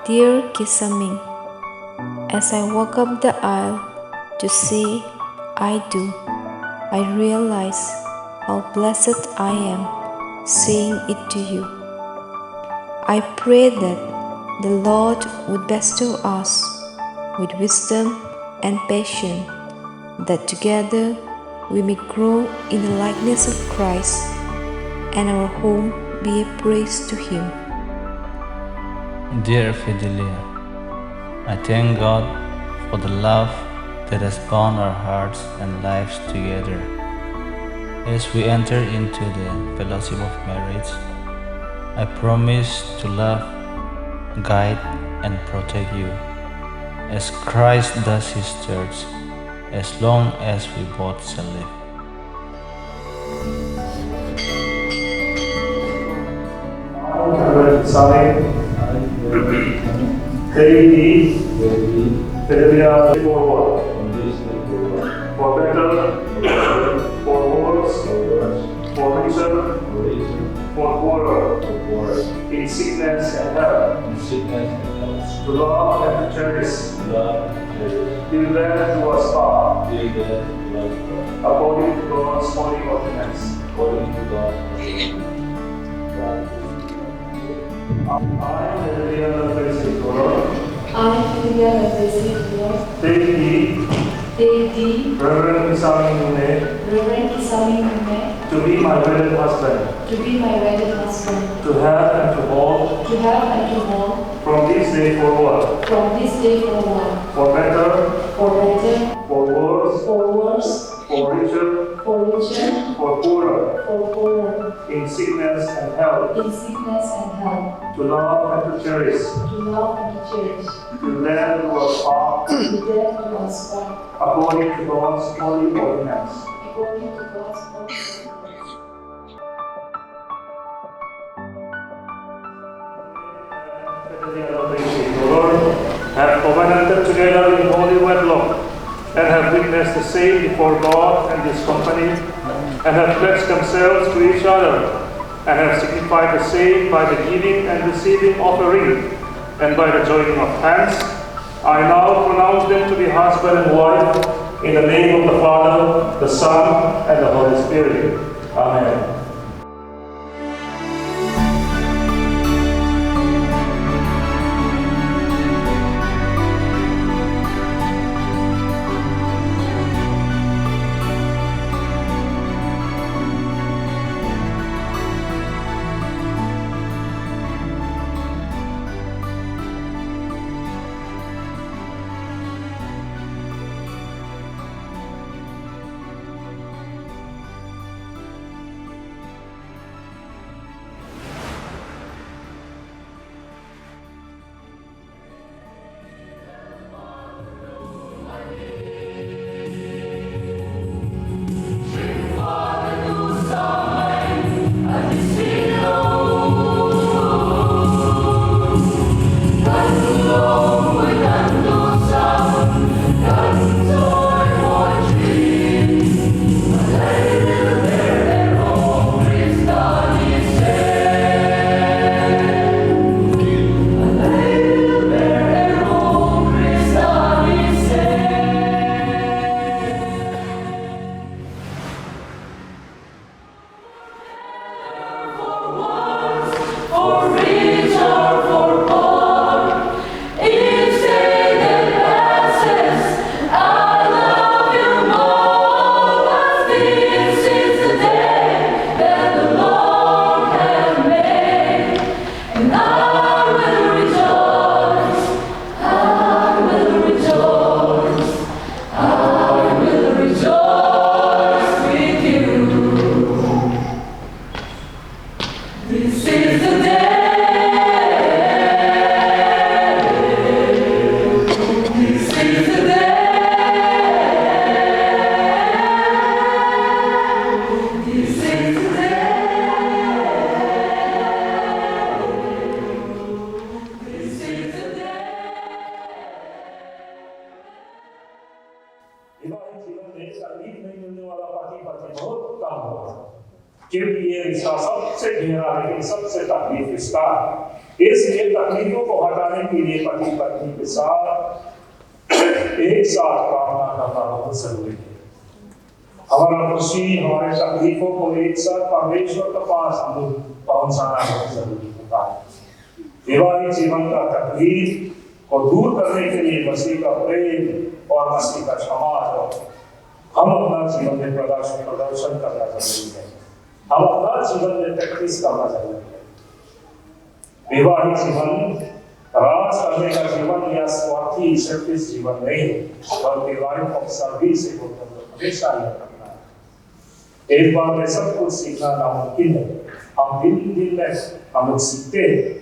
Dear Kisaming, as I walk up the aisle to say I do, I realize how blessed I am saying it to you. I pray that the Lord would bestow us with wisdom and passion, that together we may grow in the likeness of Christ and our home be a praise to Him. Dear Fedelia, I thank God for the love that has bound our hearts and lives together. As we enter into the fellowship of marriage, I promise to love, guide, and protect you, as Christ does His church, as long as we both shall live. I, Kisaming, take thee, Fedelia, forward, for better, for worse, for richer, for poorer, in sickness and health, to love and to cherish, till death do us part, according to God's holy ordinance. I, Fedelia, take thee, Reverend Kisaming, to be my wedded husband, to have and to hold, from this day forward, for better, for worse, for richer, for poorer, in sickness and health, to love and to cherish, till death do us part, according to God's holy ordinance. Have covenanted together in holy wedlock, and have witnessed the same before God and His company, and have pledged themselves to each other, and have signified the same by the giving and receiving of a ring, and by the joining of hands, I now pronounce them to be husband and wife, in the name of the Father, the Son, and the Holy Spirit. Amen. क्योंकि ये रिश्ता सबसे गहरा है, सबसे तकलीफ इसका, इसलिए तकलीफों को हटाने के लिए पति पत्नी के साथ एक साथ प्रार्थना करना बहुत जरूरी है। हमारा खुशी हमारे तकलीफों को एक साथ परमेश्वर के पास हम लोग पहुंचाना बहुत जरूरी होता है। वैवाहिक जीवन का तकलीफ को दूर करने के लिए मसीह का प्रेम और मसीह का समाज हम अपना जीवन में प्रदर्शन करना जरूरी है। हम अपना जीवन में प्रैक्टिस करना जरूरी है। वैवाहिक जीवन राज करने का जीवन या स्वार्थी सेल्फिश जीवन नहीं है, बल्कि लाइफ ऑफ सर्विस को हमेशा याद रखना है। एक बार में सब कुछ सीखना नामुमकिन है। हम दिन दिन में हम लोग सीखते हैं।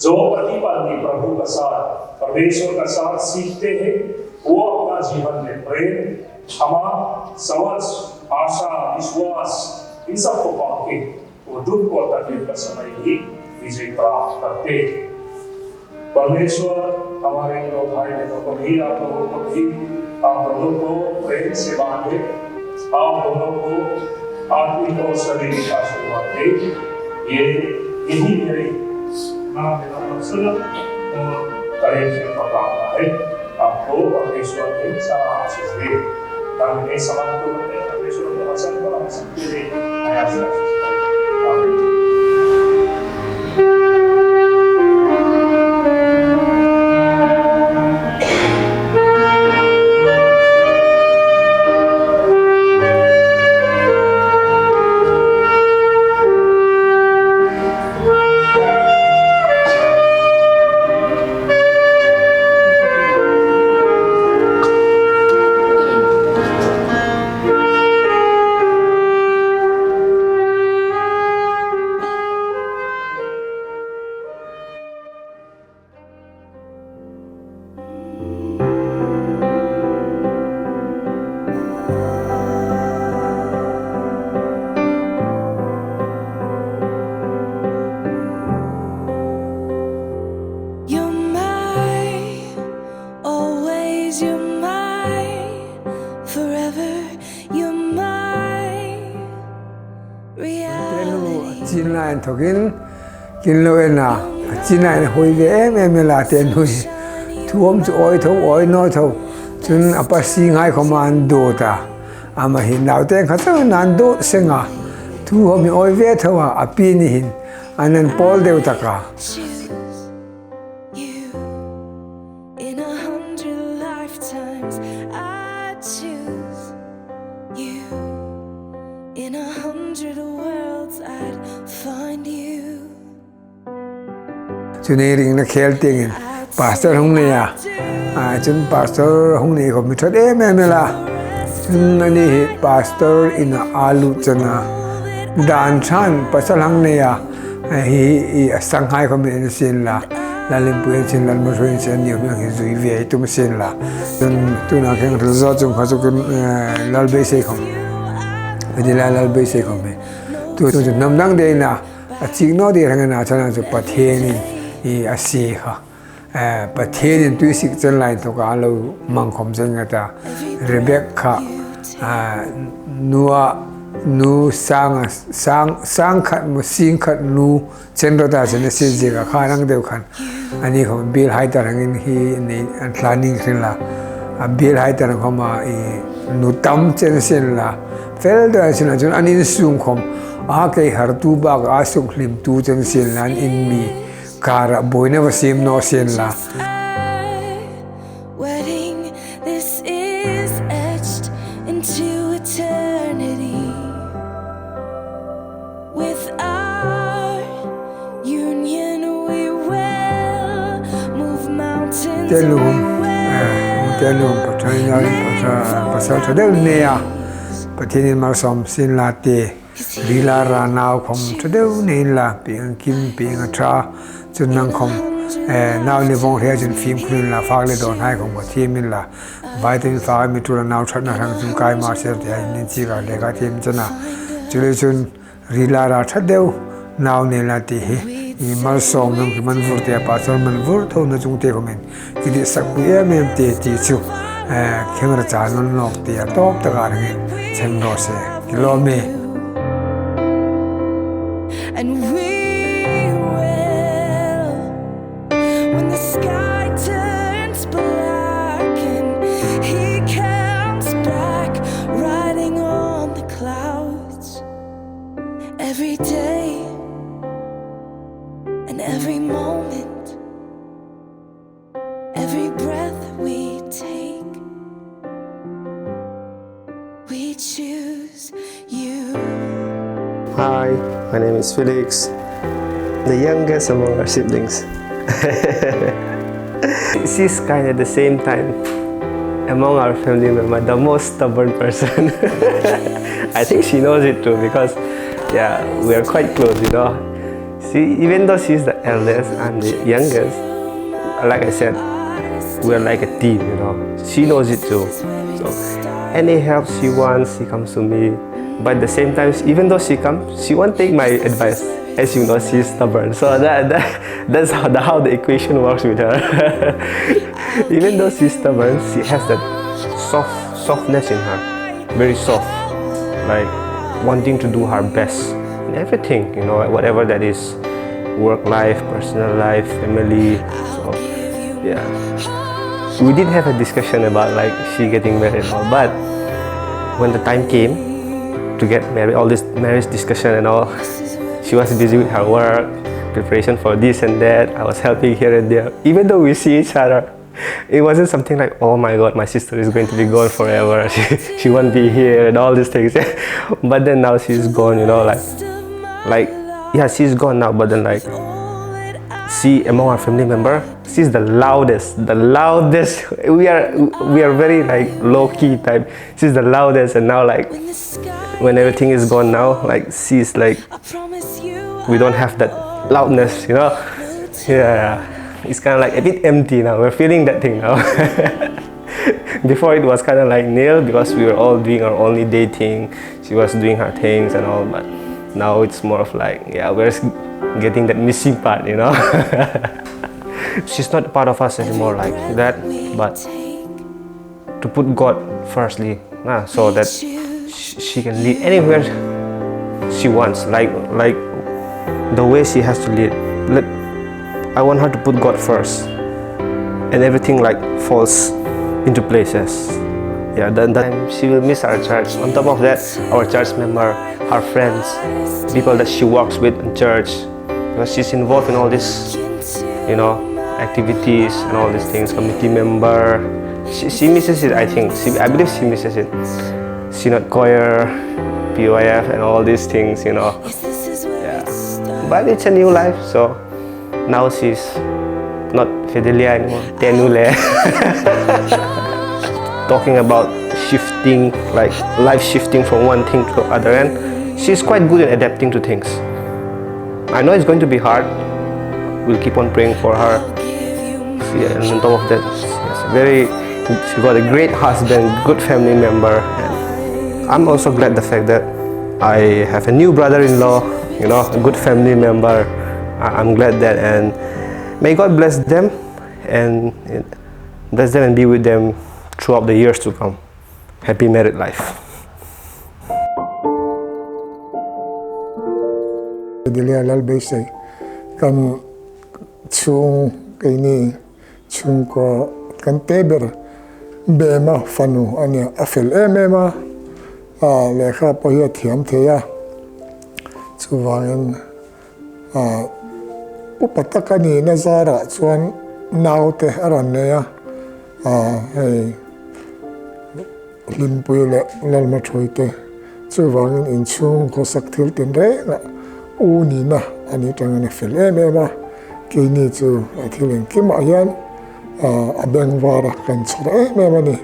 जो पति पत्नी प्रभु का साथ परमेश्वर का साथ सीखते हैं, वो अपना जीवन में प्रेम, क्षमा, समझ, आशा, विश्वास इन सबको पाके वो दुख और तकलीफ का समय ही विजय प्राप्त करते हैं। परमेश्वर हमारे दो भाई बहनों को भी, आप लोगों को भी, आप दोनों को प्रेम से बांधे, आप दोनों को आत्मिक और शारीरिक आशीर्वाद दे। यही मेरे मेरा मकसद और कलेक्शन का प्रार्थना है। आपको परमेश्वर के सारा आशीष दे। ताकि समाज को परमेश्वर के वचन को हम सबके लिए नया आशीष करें। आमीन। China thokin kinloena China hoi ge emela ten hui thuom chu oi tho oi no tho chun apa singai commando ta ama hin nau ten kha chu nan do senga thu homi oi ve thawa api ni hin anan pol deu taka chune ring na khel ting pastor hong ne ya chun pastor hong ne ko mi thot emela chun ani pastor in alu chana dan chan pasal hang ne ya hi sanghai ko mi sin la la lim pu sin lan mo rin sin ni mi hi zui ve tu sin la tu na kheng zo chung kha chu lal be se khom de la lal be se khom tu nam dang de na ching no de rang na chana chu pathe ni a si ha pathe ni tu sik chen lai to ka lo mang khom chen ta Rebecca nuwa nu sang khat mu sing khat nu chen ro ta chen se je ka kha rang deu khan ani khom bil hai ta rang in hi ni planning khin la bil hai ta rang khoma nu tam chen sen la fel da chen chen ani sung khom a ke har tu ba a sung hlim tu chen sen lan in mi kara boina wasim no sen la wedding this is etched into eternity with our union we will move mountains telum pasal thadel ne ya pathin mar som sin la te rila ra naw khom thadel ne la ping kim ping atha chun nang khom naw ni bong he jin phim khun la fak le don hai khom ko thimin la vitamin fa mi tu naw that na rang chung kai ma se de ni chi ga le ga thim chana chule chun rila ra thadel naw ne la ti hi i mal som nang ki man vur te pa chon man vur tho na chung te khomen ki di sak pu em te ti chu kheng ra cha non nok te top ta ga rang chen ro se kilo me and we will Hi, my name is Felix, the youngest among our siblings. She's kind of the same time among our family members, the most stubborn person. I think she knows it too because, yeah, we are quite close, you know. Even though she's the eldest and the youngest, like I said, we're like a team, you know. She knows it too. So any help she wants, she comes to me. But at the same time, even though she comes, she won't take my advice. As you know, she's stubborn. So that's how the equation works with her. Even though she's stubborn, she has that softness in her. Very soft. Like wanting to do her best in everything, you know, whatever that is. Work life, personal life, family. So yeah. We did have a discussion about like she getting married and all, but when the time came to get married, all this marriage discussion and all, she was busy with her work, preparation for this and that. I was helping here and there. Even though we see each other, it wasn't something like, oh my god, my sister is going to be gone forever. She won't be here and all these things. But then now she's gone, you know, like yeah, she's gone now. But then like, she among our family member, she's the loudest. We are very like low key type. She's the loudest, and now like when everything is gone now, like she's like, we don't have that loudness, you know. Yeah, it's kind of like a bit empty now. We're feeling that thing now. Before it was kind of like nil because we were all doing our only dating. She was doing her things and all, but now it's more of like, yeah, we're getting that missing part, you know. She's not part of us anymore like that, but to put God firstly, so that she can lead anywhere she wants, like the way she has to lead. I want her to put God first, and everything like falls into places. Yeah, then she will miss our church. On top of that, our church member, her friends, people that she works with in church, because she's involved in all this, you know, activities and all these things. Committee member, she misses it. I think I believe she misses it. Synod choir, PYF, and all these things, you know. Yeah, but it's a new life, so now she's not Fedelia anymore. Tenule. Talking about shifting, like life shifting from one thing to the other, and she's quite good at adapting to things. I know it's going to be hard. We'll keep on praying for her. And on top of that, she got a great husband, good family member, and I'm also glad the fact that I have a new brother-in-law, you know, a good family member. I'm glad that, and may God bless them and be with them throughout the years to come. Happy married life. Fedelia lalbay say kan chung kaini chung ko kan teber bema fanu ania afel emema lekha poya thiam theya chuwangin upatakani nazara chuan naute aranneya hey limpuile lalma thoite chuwangin inchung ko sakthil tinre na unina ani tangani fel emema kini chu athilin kima yan abengwara kan chore emema ni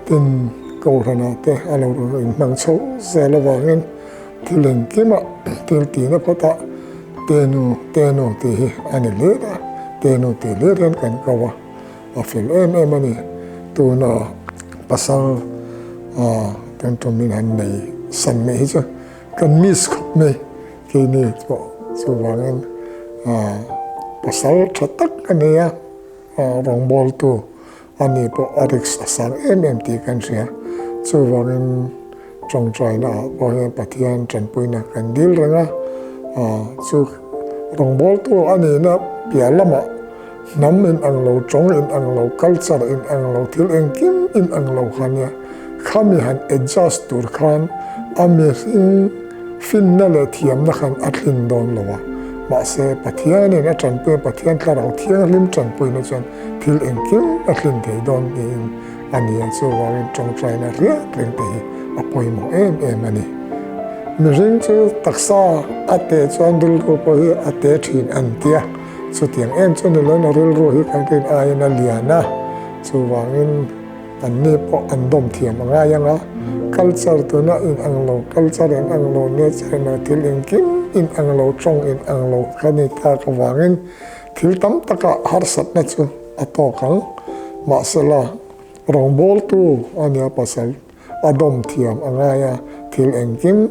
tin korana te alo in mangcho zelawangin tilin kima tiltina pata tenu ti ani leda tenu ti leren kan kawa afel emema ni tuna pasal tentumin hanay sanme hijo kan miss me kini po chuwangin pasal thatak ania rongbol tu ani po arix asang MMT kan siya chuwangin chongtrai na bohe pathian chanpui na kandil ranga chu rongbol tu ani na pialama nam in anglo chong in anglo culture in anglo thil engkim in anglo khania khami han adjust tur khan amazing finna le thiam na khan atlin don lowa ma se pathian in chanpui pathian tlarau thiang lim chanpui na chan thil engkim atlin thei don in ani chu warin chongtrai na ria tren te apoi mo em ani mi ring chu taksa ate chuan ril ru po hi ate thin an tia chu tiang em chu ni lo na ril ru hi kan tin ai na liana chu wangin an ni po an dom thiam anga yanga culture tu na in anglo culture in anglo nature na til in kim in anglo trong in anglo kani ta ka wangin thil tam taka har sat na chu atokang masala rongbol tu ania pasal adom thiam anga ya thil en kim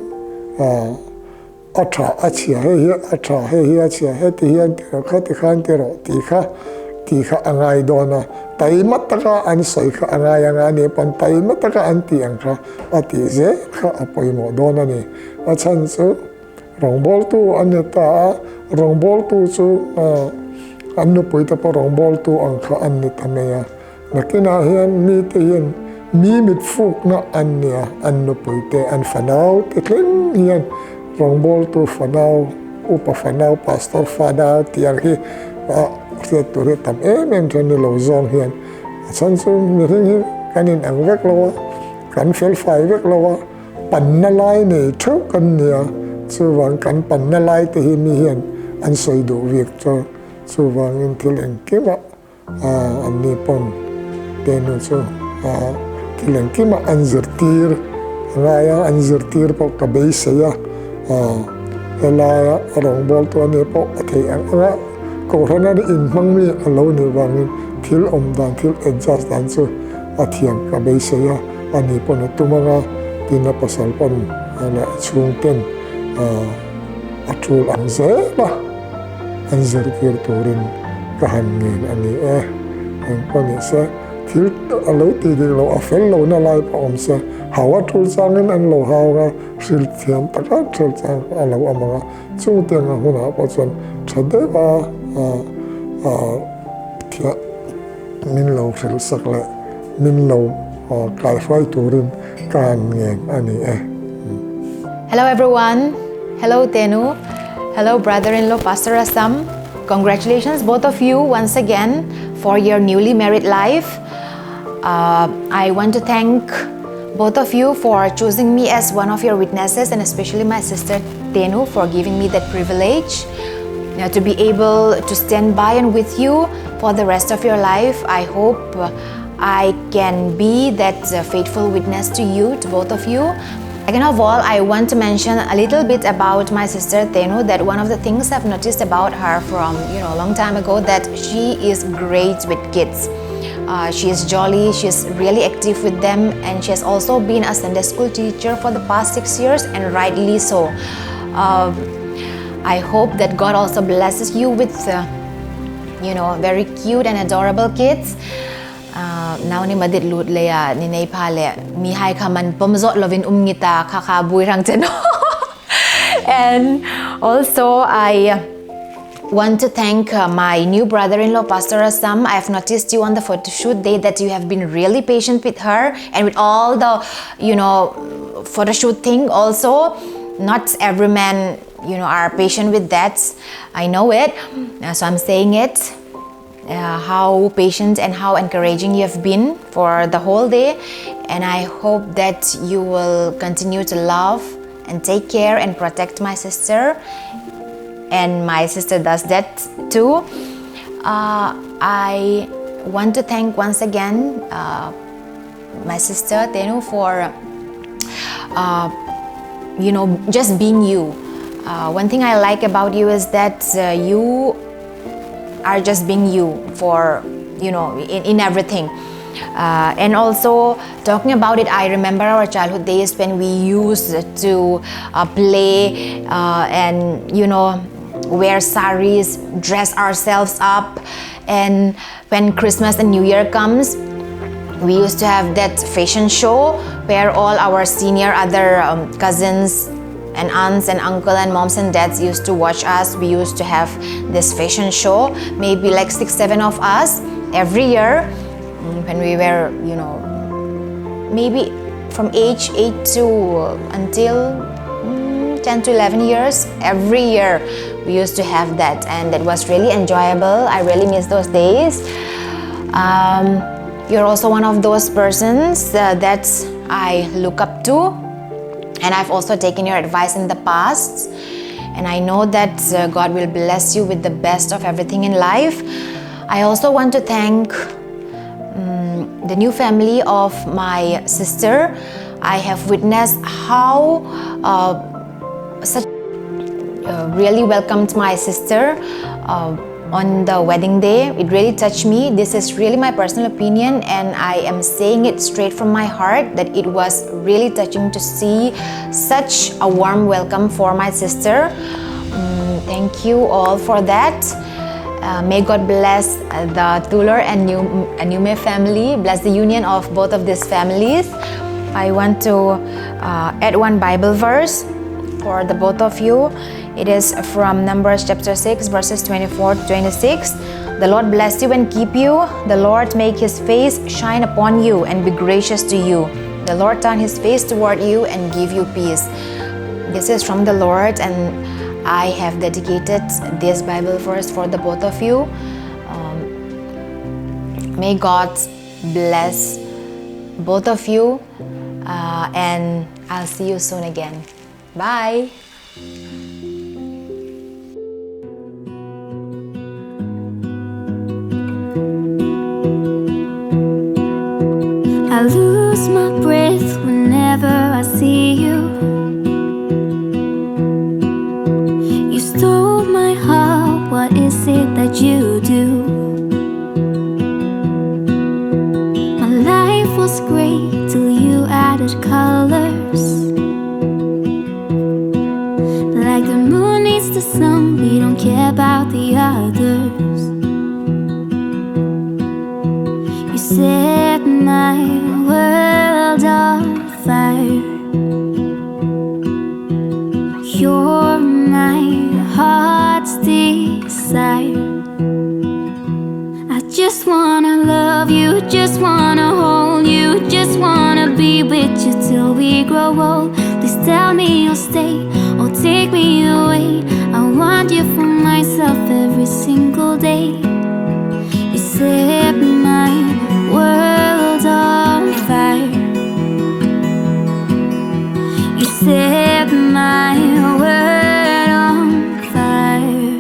atha achia he atha he achia he ti hian ti kha ti khan ti ro ti kha angai dona tai mataka an soi kha angai anga ne pan tai mataka an ti ang kha ati je kha apoi mo dona ni achan chu rongbol tu aneta rongbol tu chu annu poi ta po rongbol tu ang kha an ni tameya nakina hian mi te hian mi mit fuk na ania annu poi te an fanau te tling hian rongbol tu fanau upa fanau pastor fanau tiang hi riat tu riat tam em tran ni lo zong hian chan chu mi ring hi kanin ang vek lo kan fel fai vek lo pan na lai nei thu kan nia chu wang kan pan na lai te hi mi hian an soi do vek chu wang in thil en kima an ni pon te nu chu thil en kima an zirtir ngaya an zirtir po ka bei se ya elaya rongbol tu ani po athei ang anga ko rana in mangmi alo ni wangin thil om dan thil adjust dan chu athiam ka bei se ya ani pon tumanga tina pasal pon ana chung ten atul ang ze la an zirtir turin ka han ngin ani ang pon se thil alo ti ding lo afel lo na lai pa om se hawa thul changin an lo hawa sil thiam taka thul chang alo amanga chu te nga huna po chon thade ba thia min lo thil sakla min lo kai fai turin kan ngen ani Hello everyone. Hello Tenu. Hello brother-in-law Pastor Asam. Congratulations both of you once again for your newly married life. I want to thank both of you for choosing me as one of your witnesses, and especially my sister Tenu for giving me that privilege to be able to stand by and with you for the rest of your life. I hope I can be that faithful witness to you, to both of you. Second of all, I want to mention a little bit about my sister Tenu, that one of the things I've noticed about her from a long time ago, that she is great with kids. She is jolly, she's really active with them, and she has also been a Sunday school teacher for the past 6 years, and rightly so. I hope that God also blesses you with very cute and adorable kids. Now ni madit lut leya ni nei phale mi hai khaman pomzot lovin ngita kha bui rang cheno. And also I want to thank my new brother-in-law Pastor Asam. I have noticed you on the photo shoot day that you have been really patient with her, and with all the photo shoot thing also. Not every man are patient with that. I know it, so I'm saying it. How patient and how encouraging you have been for the whole day, and I hope that you will continue to love and take care and protect my sister, and my sister does that too. I want to thank once again my sister Tenu for just being you. One thing I like about you is that you are just being you for in everything, and also talking about it, I remember our childhood days when we used to play and wear saris, dress ourselves up, and when Christmas and New Year comes, we used to have that fashion show where all our senior other cousins and aunts and uncle and moms and dads used to watch us. We used to have this fashion show, maybe like 6-7 of us every year, when we were maybe from age 8 to until 10 to 11 years. Every year we used to have that, and that was really enjoyable. I really miss those days. You're also one of those persons that I look up to. And I've also taken your advice in the past. And I know that God will bless you with the best of everything in life. I also want to thank the new family of my sister. I have witnessed how really welcomed my sister on the wedding day. It really touched me. This is really my personal opinion, and I am saying it straight from my heart that it was really touching to see such a warm welcome for my sister. Thank you all for that. May God bless the Tuller and Nume family, bless the union of both of these families. I want to add one Bible verse for the both of you. It is from Numbers chapter 6 verses 24 to 26. The Lord bless you and keep you. The Lord make his face shine upon you and be gracious to you. The Lord turn his face toward you and give you peace. This is from the Lord, and I have dedicated this Bible verse for the both of you. May God bless both of you, and I'll see you soon again. Bye. I lose my breath whenever I see you. You stole my heart, what is it that you do? My life was great till you added colors. Like the moon needs the sun, we don't care about the others. You set my world on fire. You're my heart's desire. I just wanna love you, just wanna hold you, just wanna be with you till we grow old. Please tell me you'll stay or take me away. I want you for myself every single day. You set my world on fire. You set my world on fire.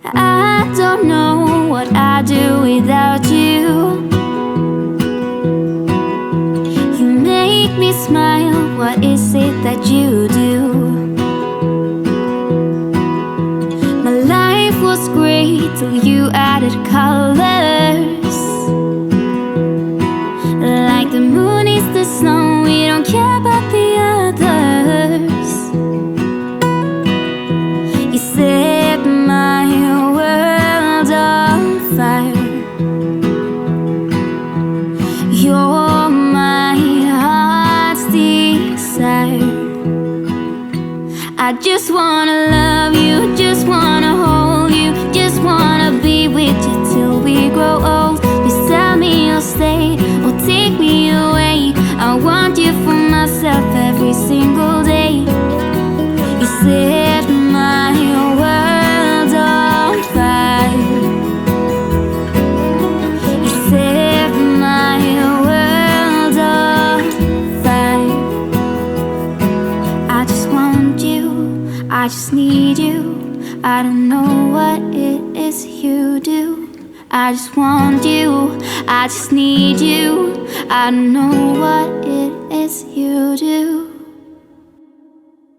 I don't know what I'd do without you. You make me smile, what is it that you do? My life was great till you added colors. Like the moon is the sun, we don't care about the others. You set my world on fire. You're my heart's desire. I just wanna love you, just wanna hold you, just wanna be with you till we grow old. Please tell me you'll stay or take me away. I want you for myself every single day. You set my world on fire. You set my world on fire. I just want you, I just need you. I don't know what it is you do. I just want you, I just need you. I don't know what it is you do.